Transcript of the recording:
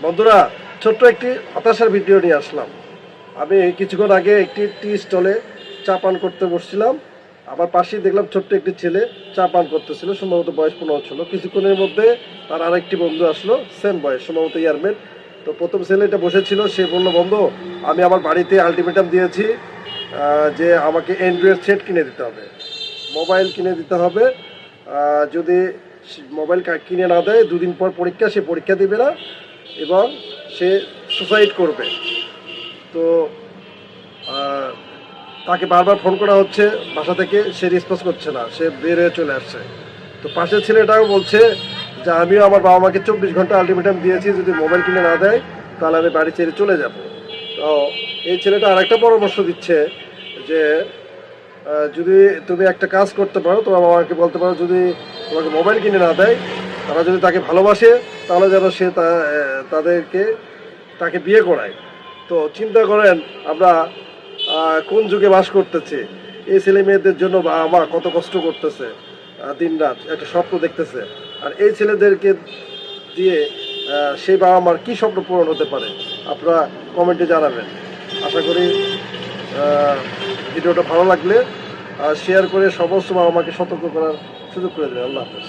বন্ধুরা, ছোট্ট একটি হতাশার ভিডিও নিয়ে আসলাম। আমি কিছুক্ষণ আগে একটি টি স্টলে চা পান করতে বসছিলাম। আমার পাশেই দেখলাম ছোট্ট একটি ছেলে চা পান করতেছিল, সম্ভবত বয়স 15 ছিল। কিছুক্ষণের মধ্যে তার আরেকটি বন্ধু আসলো, সেম বয়স, সম্ভবত ইয়ারমেট। তো প্রথম ছেলেটা বসেছিল, সে বলল, বন্ধু আমি আমার বাড়িতে আলটিমেটাম দিয়েছি যে আমাকে অ্যান্ড্রয়েড সেট কিনে দিতে হবে, মোবাইল কিনে দিতে হবে। যদি মোবাইল কিনে না দেয়, 2 দিন পর পরীক্ষা, সে পরীক্ষা দিবে না এবং সে সুসাইড করবে। তো তাকে বারবার ফোন করা হচ্ছে বাসা থেকে, সে রেসপন্স করছে না, সে বের হয়ে চলে আসছে। তো পাশের ছেলেটাও বলছে যে আমিও আমার বাবা মাকে 24 ঘন্টা আলটিমেটাম দিয়েছি, যদি মোবাইল কিনে না দেয় তাহলে আমি বাড়ি ছেড়ে চলে যাব। তো এই ছেলেটা আরেকটা পরামর্শ দিচ্ছে যে যদি তুমি একটা কাজ করতে পারো, তোমার বাবাকে বলতে পারো যদি তোমাকে মোবাইল কিনে না দেয়, তারা যদি তাকে ভালোবাসে তাহলে যেন সে তাকে বিয়ে করায়। তো চিন্তা করেন আমরা কোন যুগে বাস করতেছি। এই ছেলে মেয়েদের জন্য বাবা মা কত কষ্ট করতেছে, দিন রাত একটা স্বপ্ন দেখতেছে। আর এই ছেলেদেরকে দিয়ে সেই বাবা মার কী স্বপ্ন পূরণ হতে পারে, আপনারা কমেন্টে জানাবেন। আশা করি ভিডিওটা ভালো লাগলে শেয়ার করে সমস্ত বাবা মাকে সতর্ক করার সুযোগ করে দেবেন। আল্লাহ হাফেজ।